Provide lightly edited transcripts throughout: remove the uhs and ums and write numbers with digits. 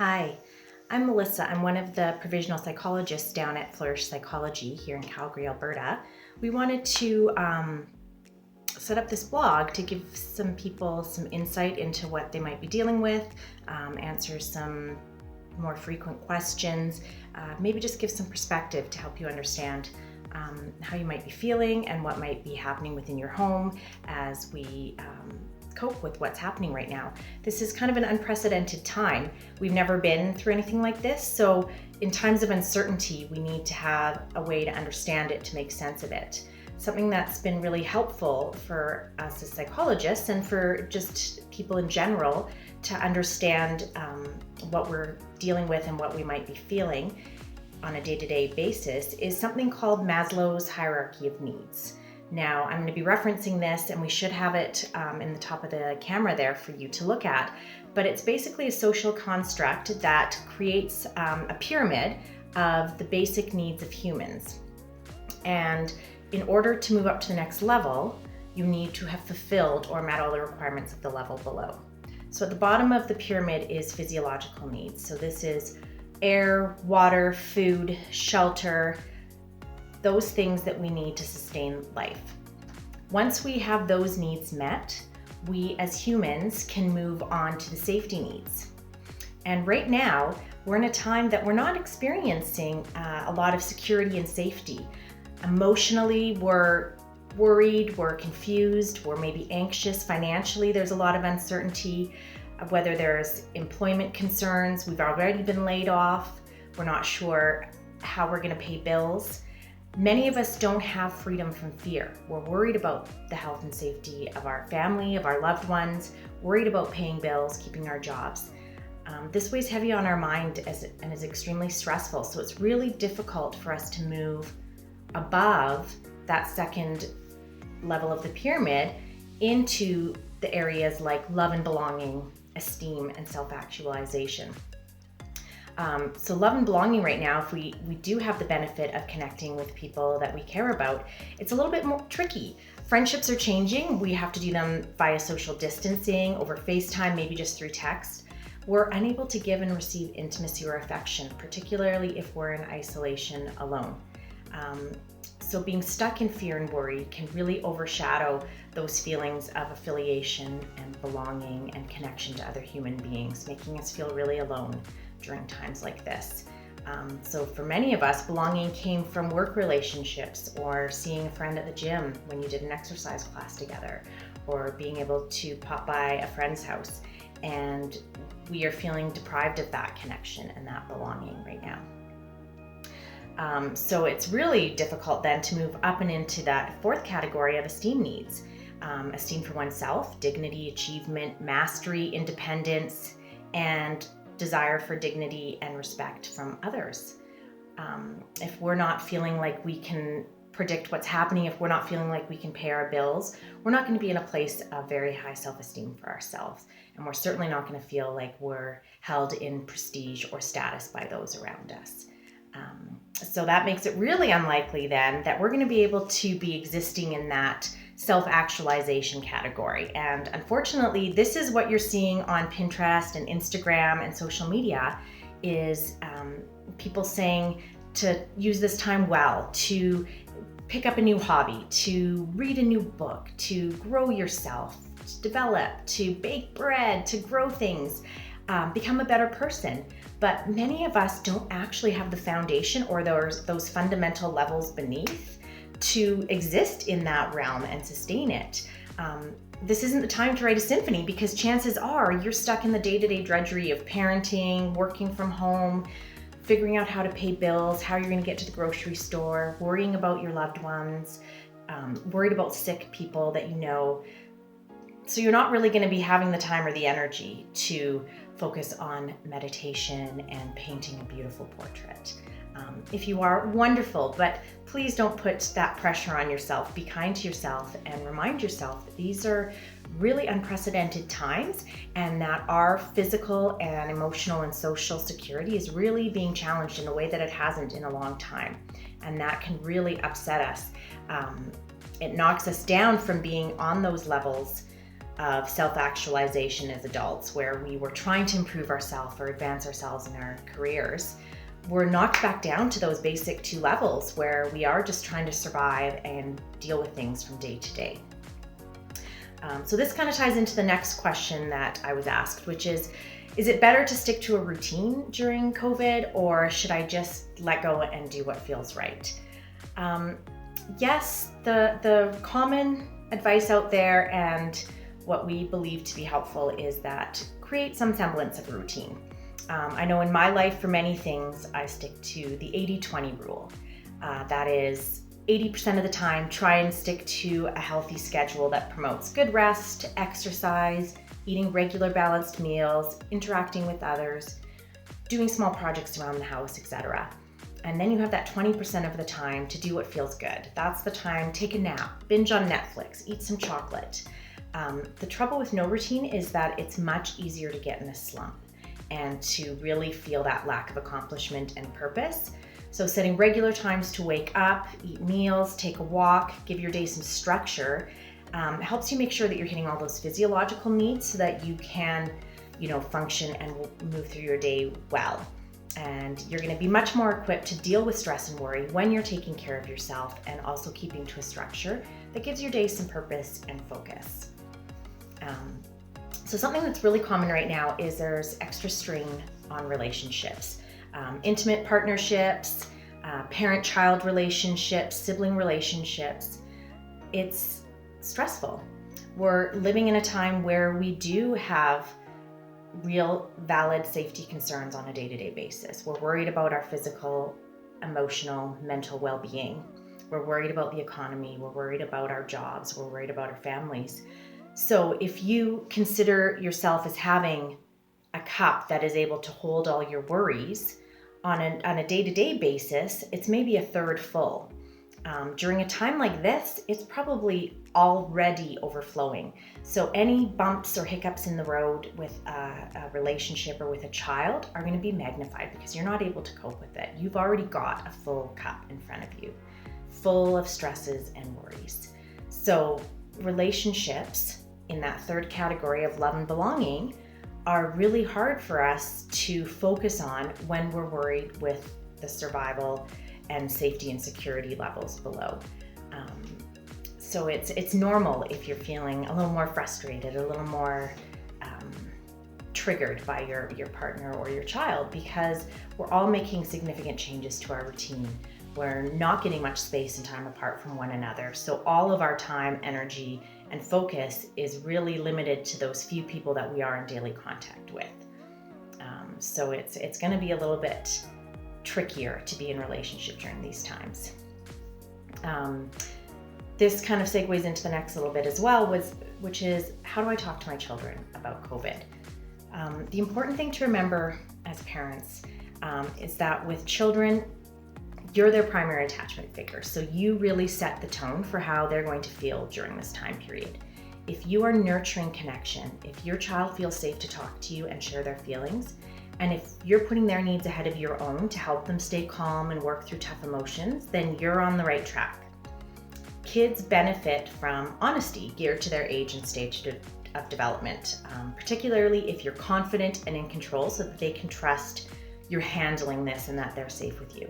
Hi, I'm Melissa. I'm one of the provisional psychologists down at Flourish Psychology here in Calgary, Alberta. We wanted to set up this blog to give some people some insight into what they might be dealing with, answer some more frequent questions, maybe just give some perspective to help you understand how you might be feeling and what might be happening within your home as we cope with what's happening right now. This is kind of an unprecedented time. We've never been through anything like this, so in times of uncertainty, we need to have a way to understand it, to make sense of it. Something that's been really helpful for us as psychologists and for just people in general to understand what we're dealing with and what we might be feeling on a day-to-day basis is something called Maslow's Hierarchy of Needs. Now, I'm going to be referencing this, and we should have it in the top of the camera there for you to look at, but it's basically a social construct that creates a pyramid of the basic needs of humans. And in order to move up to the next level, you need to have fulfilled or met all the requirements of the level below. So at the bottom of the pyramid is physiological needs. So this is air, water, food, shelter, those things that we need to sustain life. Once we have those needs met, we as humans can move on to the safety needs. And right now, we're in a time that we're not experiencing a lot of security and safety. Emotionally, we're worried, we're confused, we're maybe anxious. Financially, there's a lot of uncertainty, whether there's employment concerns, we've already been laid off, we're not sure how we're gonna pay bills. Many of us don't have freedom from fear. We're worried about the health and safety of our family, of our loved ones, worried about paying bills, keeping our jobs. This weighs heavy on our mind and is extremely stressful. So it's really difficult for us to move above that second level of the pyramid into the areas like love and belonging, esteem, and self-actualization. So love and belonging right now, if we do have the benefit of connecting with people that we care about, it's a little bit more tricky. Friendships are changing. We have to do them via social distancing, over FaceTime, maybe just through text. We're unable to give and receive intimacy or affection, particularly if we're in isolation alone. So being stuck in fear and worry can really overshadow those feelings of affiliation and belonging and connection to other human beings, making us feel really alone during times like this. So for many of us, belonging came from work relationships or seeing a friend at the gym when you did an exercise class together, or being able to pop by a friend's house. And we are feeling deprived of that connection and that belonging right now. So it's really difficult then to move up and into that fourth category of esteem needs. Esteem for oneself, dignity, achievement, mastery, independence, and desire for dignity and respect from others. If we're not feeling like we can predict what's happening, if we're not feeling like we can pay our bills, we're not going to be in a place of very high self-esteem for ourselves. And we're certainly not going to feel like we're held in prestige or status by those around us. So that makes it really unlikely then that we're going to be able to be existing in that self-actualization category. And unfortunately, this is what you're seeing on Pinterest and Instagram and social media is people saying to use this time well, to pick up a new hobby, to read a new book, to grow yourself, to develop, to bake bread, to grow things, become a better person. But many of us don't actually have the foundation or those fundamental levels beneath to exist in that realm and sustain it. This isn't the time to write a symphony because chances are you're stuck in the day-to-day drudgery of parenting, working from home, figuring out how to pay bills, how you're going to get to the grocery store, worrying about your loved ones, worried about sick people that you know. So you're not really going to be having the time or the energy to focus on meditation and painting a beautiful portrait. If you are, wonderful, but please don't put that pressure on yourself. Be kind to yourself and remind yourself that these are really unprecedented times and that our physical and emotional and social security is really being challenged in a way that it hasn't in a long time. And that can really upset us. It knocks us down from being on those levels of self-actualization as adults, where we were trying to improve ourselves or advance ourselves in our careers, we're knocked back down to those basic 2 levels where we are just trying to survive and deal with things from day to day. So this kind of ties into the next question that I was asked, which is it better to stick to a routine during COVID, or should I just let go and do what feels right? Yes, the common advice out there and what we believe to be helpful is that create some semblance of routine. I know in my life, for many things, I stick to the 80-20 rule. That is 80% of the time, try and stick to a healthy schedule that promotes good rest, exercise, eating regular balanced meals, interacting with others, doing small projects around the house, etc. And then you have that 20% of the time to do what feels good. That's the time, take a nap, binge on Netflix, eat some chocolate. The trouble with no routine is that it's much easier to get in a slump and to really feel that lack of accomplishment and purpose. So setting regular times to wake up, eat meals, take a walk, give your day some structure, helps you make sure that you're hitting all those physiological needs so that you can, function and move through your day well. And you're going to be much more equipped to deal with stress and worry when you're taking care of yourself and also keeping to a structure that gives your day some purpose and focus. So something that's really common right now is there's extra strain on relationships, intimate partnerships, parent-child relationships, sibling relationships. It's stressful. We're living in a time where we do have real, valid safety concerns on a day-to-day basis. We're worried about our physical, emotional, mental well-being. We're worried about the economy. We're worried about our jobs. We're worried about our families. So if you consider yourself as having a cup that is able to hold all your worries on a day-to-day basis, it's maybe a third full. During a time like this, it's probably already overflowing. So any bumps or hiccups in the road with a relationship or with a child are going to be magnified because you're not able to cope with it. You've already got a full cup in front of you, full of stresses and worries. So relationships in that third category of love and belonging are really hard for us to focus on when we're worried with the survival and safety and security levels below. So it's normal if you're feeling a little more frustrated, a little more triggered by your partner or your child, because we're all making significant changes to our routine. We're not getting much space and time apart from one another. So all of our time, energy, and focus is really limited to those few people that we are in daily contact with. So it's going to be a little bit trickier to be in relationship during these times. This kind of segues into the next little bit as well, which is, how do I talk to my children about COVID? The important thing to remember as parents is that with children, you're their primary attachment figure. So you really set the tone for how they're going to feel during this time period. If you are nurturing connection, if your child feels safe to talk to you and share their feelings, and if you're putting their needs ahead of your own to help them stay calm and work through tough emotions, then you're on the right track. Kids benefit from honesty geared to their age and stage of development, particularly if you're confident and in control so that they can trust you're handling this and that they're safe with you.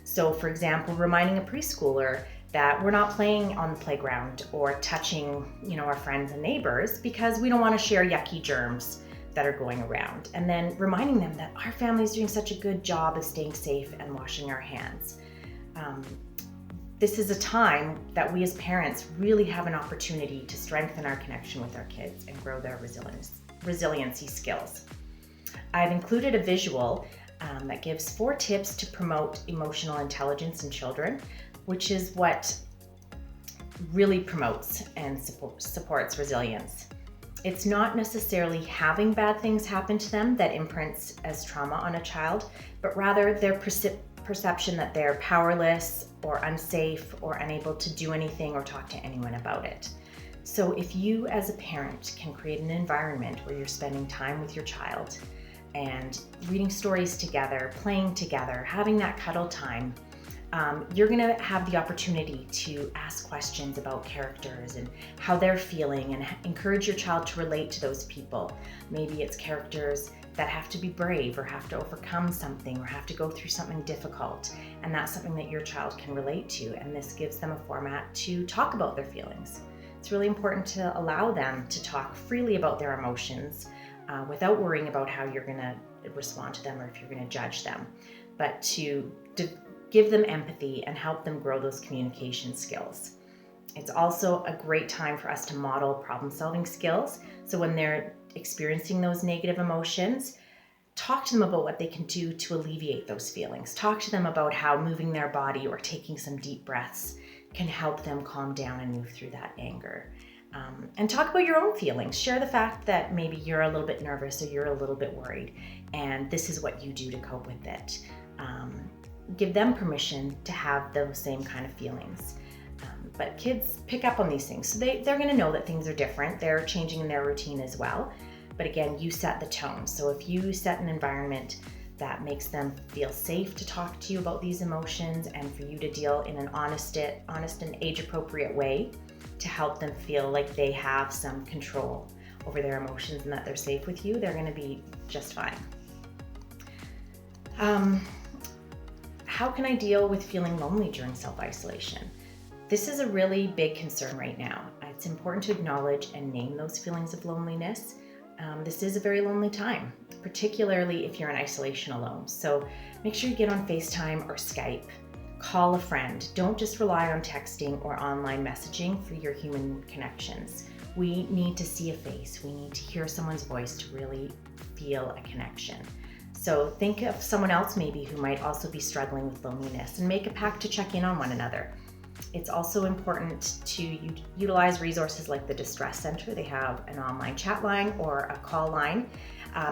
So for example, reminding a preschooler that we're not playing on the playground or touching, our friends and neighbors because we don't want to share yucky germs that are going around. And then reminding them that our family is doing such a good job of staying safe and washing our hands. This is a time that we as parents really have an opportunity to strengthen our connection with our kids and grow their resiliency skills. I've included a visual that gives 4 tips to promote emotional intelligence in children, which is what really promotes and supports resilience. It's not necessarily having bad things happen to them that imprints as trauma on a child, but rather their perception that they're powerless or unsafe or unable to do anything or talk to anyone about it. So if you as a parent can create an environment where you're spending time with your child and reading stories together, playing together, having that cuddle time, you're going to have the opportunity to ask questions about characters and how they're feeling, and encourage your child to relate to those people. Maybe it's characters that have to be brave, or have to overcome something, or have to go through something difficult, and that's something that your child can relate to, and this gives them a format to talk about their feelings. It's really important to allow them to talk freely about their emotions without worrying about how you're going to respond to them or if you're going to judge them, but to give them empathy and help them grow those communication skills. It's also a great time for us to model problem-solving skills. So when they're experiencing those negative emotions, talk to them about what they can do to alleviate those feelings. Talk to them about how moving their body or taking some deep breaths can help them calm down and move through that anger. And talk about your own feelings. Share the fact that maybe you're a little bit nervous or you're a little bit worried, and this is what you do to cope with it. Give them permission to have those same kind of feelings. But kids pick up on these things, so they're going to know that things are different. They're changing in their routine as well. But again, you set the tone. So if you set an environment that makes them feel safe to talk to you about these emotions, and for you to deal in an honest and age-appropriate way to help them feel like they have some control over their emotions and that they're safe with you, they're going to be just fine. How can I deal with feeling lonely during self-isolation? This is a really big concern right now. It's important to acknowledge and name those feelings of loneliness. This is a very lonely time, particularly if you're in isolation alone. So make sure you get on FaceTime or Skype. Call a friend. Don't just rely on texting or online messaging for your human connections. We need to see a face. We need to hear someone's voice to really feel a connection. So think of someone else maybe who might also be struggling with loneliness, and make a pact to check in on one another. It's also important to utilize resources like the Distress Center. They have an online chat line or a call line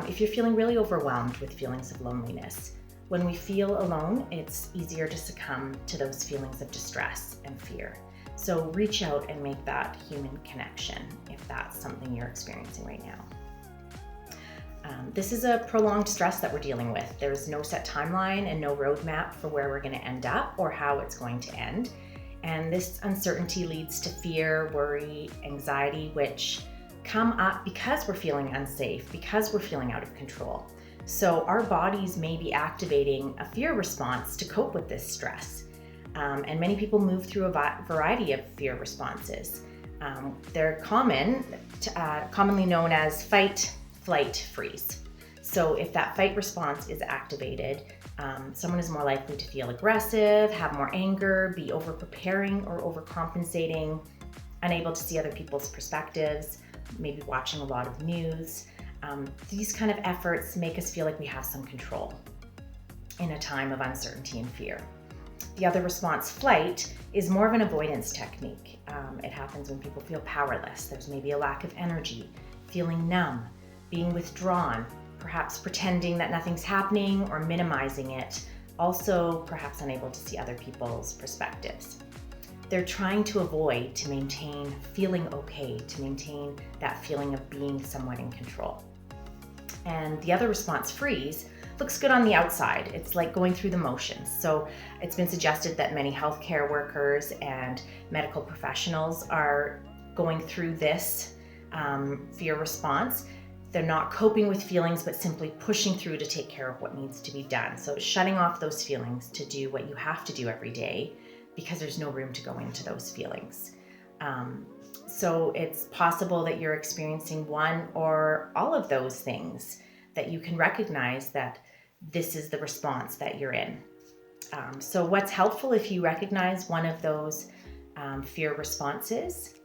if you're feeling really overwhelmed with feelings of loneliness. When we feel alone, it's easier to succumb to those feelings of distress and fear. So reach out and make that human connection if that's something you're experiencing right now. This is a prolonged stress that we're dealing with. There's no set timeline and no roadmap for where we're going to end up or how it's going to end. And this uncertainty leads to fear, worry, anxiety, which come up because we're feeling unsafe, because we're feeling out of control. So our bodies may be activating a fear response to cope with this stress. And many people move through a variety of fear responses. They're commonly known as fight, flight, freeze. So if that fight response is activated, someone is more likely to feel aggressive, have more anger, be over-preparing or overcompensating, unable to see other people's perspectives, maybe watching a lot of news. These kind of efforts make us feel like we have some control in a time of uncertainty and fear. The other response, flight, is more of an avoidance technique. It happens when people feel powerless. There's maybe a lack of energy, feeling numb, being withdrawn, perhaps pretending that nothing's happening or minimizing it, also perhaps unable to see other people's perspectives. They're trying to avoid, to maintain feeling okay, to maintain that feeling of being somewhat in control. And the other response, freeze, looks good on the outside. It's like going through the motions. So it's been suggested that many healthcare workers and medical professionals are going through this fear response. They're not coping with feelings, but simply pushing through to take care of what needs to be done. So it's shutting off those feelings to do what you have to do every day, because there's no room to go into those feelings. So it's possible that you're experiencing one or all of those things, that you can recognize that this is the response that you're in. So what's helpful if you recognize one of those fear responses?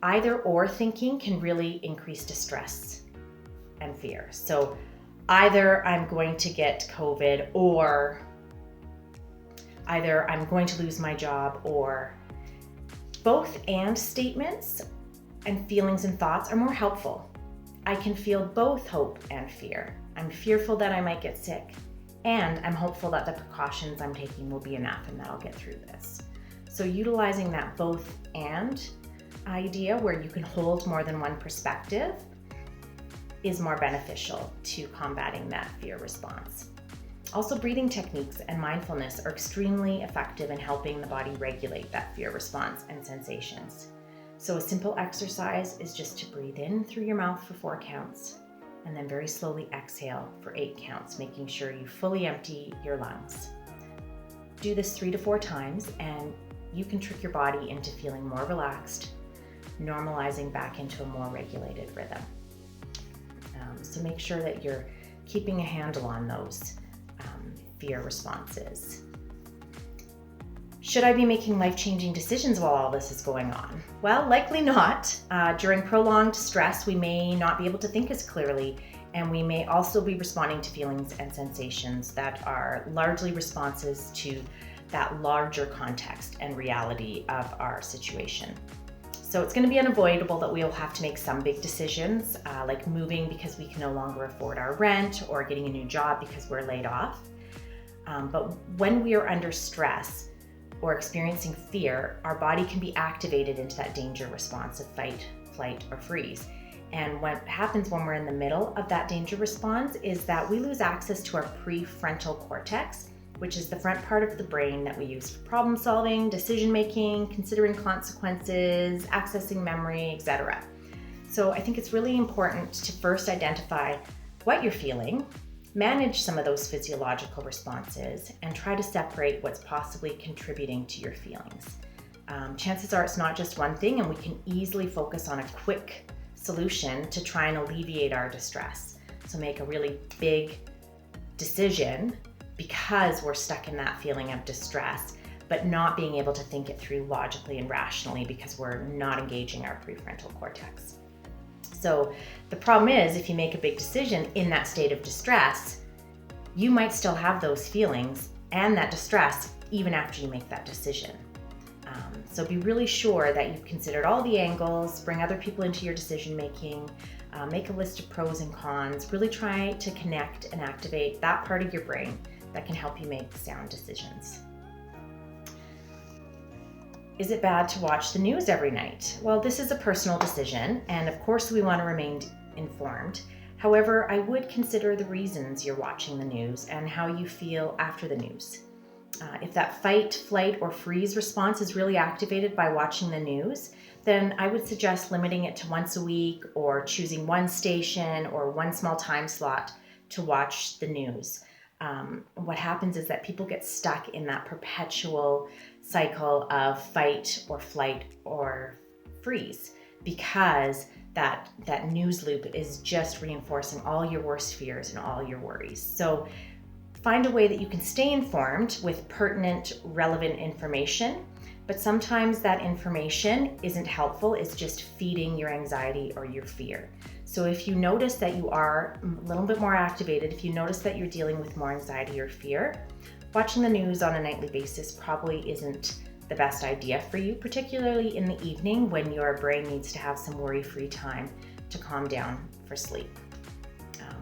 Either or thinking can really increase distress and fear. So either I'm going to get COVID, or either I'm going to lose my job, or both and statements and feelings and thoughts are more helpful. I can feel both hope and fear. I'm fearful that I might get sick, and I'm hopeful that the precautions I'm taking will be enough and that I'll get through this. So utilizing that both and idea, where you can hold more than one perspective, is more beneficial to combating that fear response. Also, breathing techniques and mindfulness are extremely effective in helping the body regulate that fear response and sensations. So a simple exercise is just to breathe in through your mouth for 4 counts, and then very slowly exhale for 8 counts, making sure you fully empty your lungs. Do this 3 to 4 times, and you can trick your body into feeling more relaxed, normalizing back into a more regulated rhythm. So make sure that you're keeping a handle on those fear responses. Should I be making life-changing decisions while all this is going on? Well, likely not. During prolonged stress, we may not be able to think as clearly, and we may also be responding to feelings and sensations that are largely responses to that larger context and reality of our situation. So it's going to be unavoidable that we'll have to make some big decisions, like moving because we can no longer afford our rent, or getting a new job because we're laid off. But when we are under stress or experiencing fear, our body can be activated into that danger response of fight, flight, or freeze. And what happens when we're in the middle of that danger response is that we lose access to our prefrontal cortex, which is the front part of the brain that we use for problem solving, decision making, considering consequences, accessing memory, etc. So I think it's really important to first identify what you're feeling, manage some of those physiological responses, and try to separate what's possibly contributing to your feelings. Chances are it's not just one thing, and we can easily focus on a quick solution to try and alleviate our distress. So make a really big decision because we're stuck in that feeling of distress, but not being able to think it through logically and rationally because we're not engaging our prefrontal cortex. So the problem is, if you make a big decision in that state of distress, you might still have those feelings and that distress even after you make that decision. So be really sure that you've considered all the angles, bring other people into your decision making, make a list of pros and cons, really try to connect and activate that part of your brain that can help you make sound decisions. Is it bad to watch the news every night? Well, this is a personal decision, and of course we want to remain informed. However, I would consider the reasons you're watching the news and how you feel after the news. If that fight, flight, or freeze response is really activated by watching the news, then I would suggest limiting it to once a week, or choosing one station or one small time slot to watch the news. What happens is that people get stuck in that perpetual cycle of fight or flight or freeze, because that news loop is just reinforcing all your worst fears and all your worries. So find a way that you can stay informed with pertinent, relevant information, but sometimes that information isn't helpful. It's just feeding your anxiety or your fear. So if you notice that you are a little bit more activated, if you notice that you're dealing with more anxiety or fear, watching the news on a nightly basis probably isn't the best idea for you, particularly in the evening when your brain needs to have some worry-free time to calm down for sleep,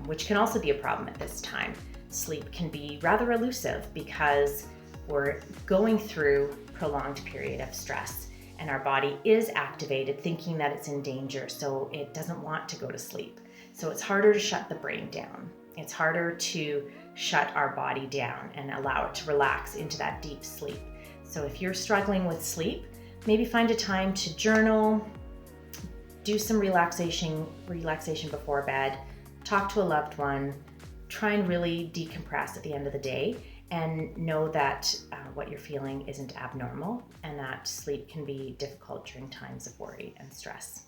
which can also be a problem at this time. Sleep can be rather elusive because we're going through a prolonged period of stress, and our body is activated thinking that it's in danger, so it doesn't want to go to sleep. So it's harder to shut the brain down. It's harder to shut our body down and allow it to relax into that deep sleep. So if you're struggling with sleep, maybe find a time to journal, do some relaxation before bed, talk to a loved one, try and really decompress at the end of the day, and know that what you're feeling isn't abnormal, and that sleep can be difficult during times of worry and stress.